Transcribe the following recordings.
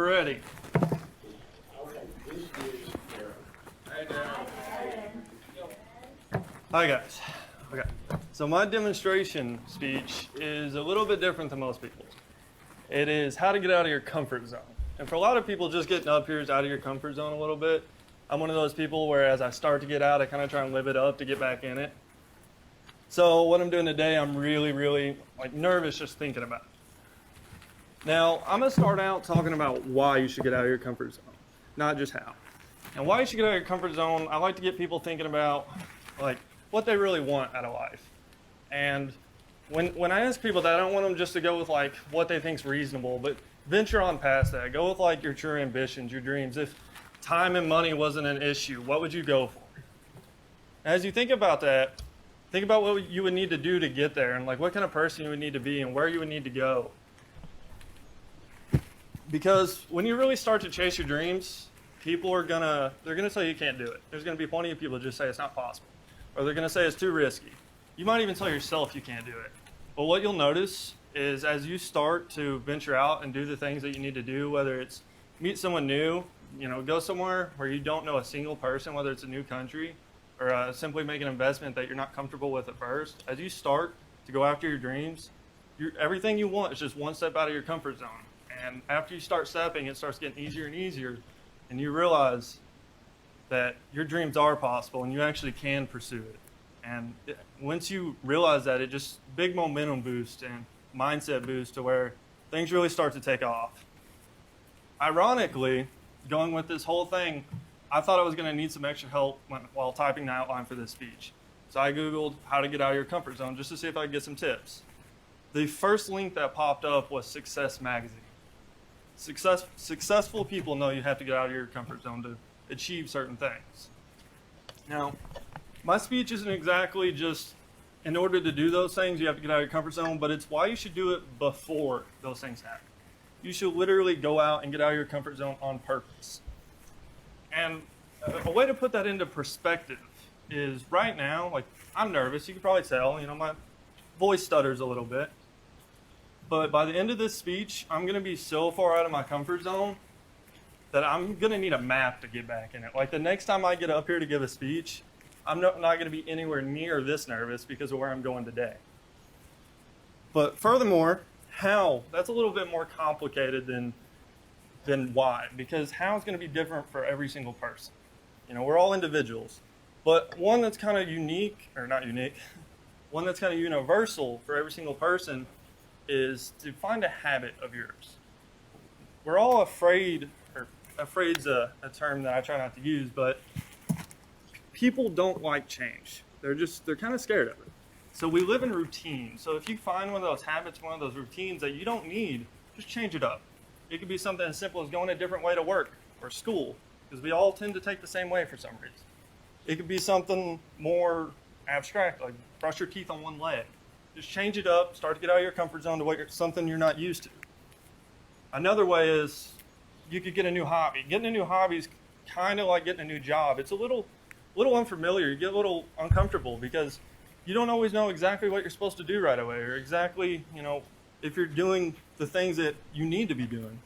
ready. Hi guys. Okay. So my demonstration speech is a little bit different than most people's. It is how to get out of your comfort zone. And for a lot of people, just getting up here is out of your comfort zone a little bit. I'm one of those people where as I start to get out, I kind of try and live it up to get back in it. So what I'm doing today, I'm really nervous just thinking about it. Now, I'm going to start out talking about why you should get out of your comfort zone, not just how. And why you should get out of your comfort zone, I like to get people thinking about what they really want out of life. And when I ask people that, I don't want them just to go with what they think is reasonable, but venture on past that. Go with your true ambitions, your dreams. If time and money wasn't an issue, what would you go for? As you think about that, think about what you would need to do to get there and what kind of person you would need to be and where you would need to go. Because when you really start to chase your dreams, people are they're gonna tell you can't do it. There's gonna be plenty of people that just say it's not possible. Or they're gonna say it's too risky. You might even tell yourself you can't do it. But what you'll notice is as you start to venture out and do the things that you need to do, whether it's meet someone new, go somewhere where you don't know a single person, whether it's a new country, or simply make an investment that you're not comfortable with at first, as you start to go after your dreams, everything you want is just one step out of your comfort zone. And after you start stepping, it starts getting easier and easier, and you realize that your dreams are possible and you actually can pursue it. And once you realize that, it just big momentum boost and mindset boost to where things really start to take off. Ironically, going with this whole thing, I thought I was going to need some extra help while typing the outline for this speech. So I Googled how to get out of your comfort zone just to see if I could get some tips. The first link that popped up was Success Magazine. Successful people know you have to get out of your comfort zone to achieve certain things. Now, my speech isn't exactly just in order to do those things, you have to get out of your comfort zone, but it's why you should do it before those things happen. You should literally go out and get out of your comfort zone on purpose. And a way to put that into perspective is right now, I'm nervous. You can probably tell, my voice stutters a little bit. But by the end of this speech, I'm going to be so far out of my comfort zone that I'm going to need a map to get back in it. The next time I get up here to give a speech, I'm not going to be anywhere near this nervous because of where I'm going today. But furthermore, how? That's a little bit more complicated than why, because how is going to be different for every single person. We're all individuals. But one that's kind of unique, or not unique, one that's kind of universal for every single person is to find a habit of yours. We're all afraid, or afraid's a term that I try not to use, but people don't like change. They're kind of scared of it. So we live in routine. So if you find one of those habits, one of those routines that you don't need, just change it up. It could be something as simple as going a different way to work or school, because we all tend to take the same way for some reason. It could be something more abstract, like brush your teeth on one leg. Just change it up, start to get out of your comfort zone to something you're not used to. Another way is you could get a new hobby. Getting a new hobby is kind of like getting a new job. It's a little unfamiliar. You get a little uncomfortable because you don't always know exactly what you're supposed to do right away or exactly, if you're doing the things that you need to be doing.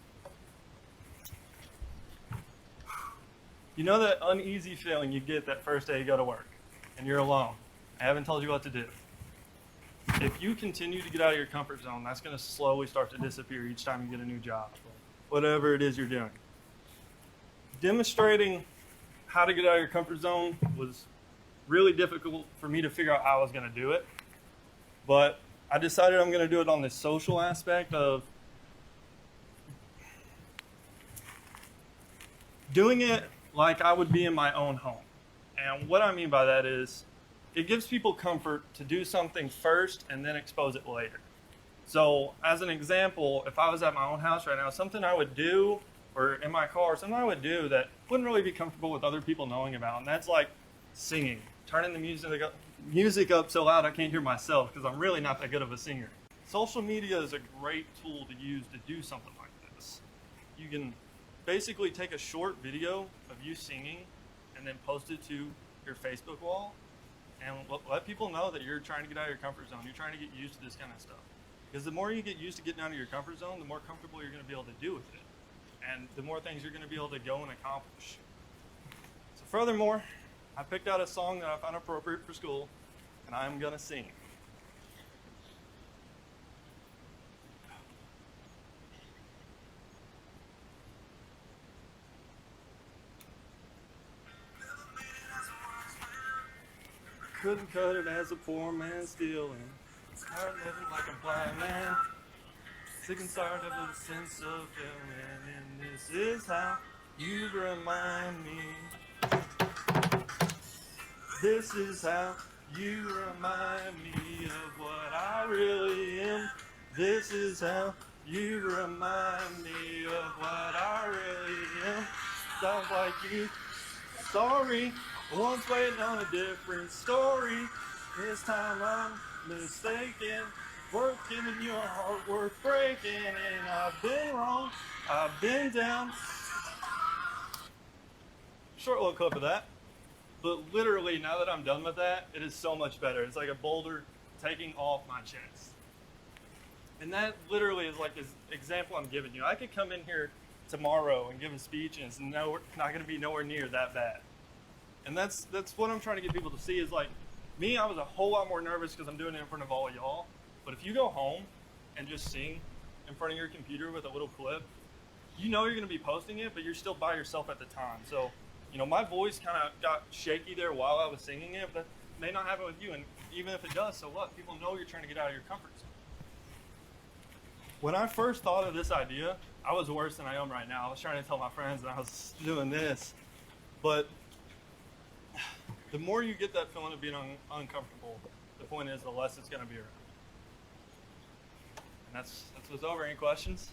You know that uneasy feeling you get that first day you go to work and you're alone. I haven't told you what to do. If you continue to get out of your comfort zone, that's going to slowly start to disappear each time you get a new job, whatever it is you're doing. Demonstrating how to get out of your comfort zone was really difficult for me to figure out how I was going to do it. But I decided I'm going to do it on the social aspect of doing it like I would be in my own home. And what I mean by that is it gives people comfort to do something first and then expose it later. So as an example, if I was at my own house right now, something I would do, or in my car, something I would do that wouldn't really be comfortable with other people knowing about, and that's like singing, turning the music up so loud I can't hear myself because I'm really not that good of a singer. Social media is a great tool to use to do something like this. You can basically take a short video of you singing and then post it to your Facebook wall and let people know that you're trying to get out of your comfort zone. You're trying to get used to this kind of stuff. Because the more you get used to getting out of your comfort zone, the more comfortable you're going to be able to do with it. and the more things you're going to be able to go and accomplish. So furthermore, I picked out a song that I found appropriate for school, and I'm going to sing. Couldn't cut it as a poor man stealing. Tired living like a blind man. Sick and tired of the sense of feeling. And this is how you remind me. This is how you remind me of what I really am. This is how you remind me of what I really am. Sounds like you. Sorry, once waiting on a different story. This time I'm mistaken. Working in your heart worth breaking. And I've been wrong, I've been down. Short little clip of that. But literally, now that I'm done with that, it is so much better. It's like a boulder taking off my chest. And that literally is like this example I'm giving you. I could come in here tomorrow and give a speech, and it's not going to be nowhere near that bad. And that's what I'm trying to get people to see is like, me, I was a whole lot more nervous because I'm doing it in front of all of y'all. But if you go home and just sing in front of your computer with a little clip, you know you're going to be posting it, but you're still by yourself at the time. So, you know, my voice kind of got shaky there while I was singing it, but that may not happen with you. And even if it does, so what? People know you're trying to get out of your comfort zone. When I first thought of this idea, I was worse than I am right now. I was trying to tell my friends and I was doing this. But the more you get that feeling of being uncomfortable, the point is the less it's going to be around. And that's what's over. Any questions?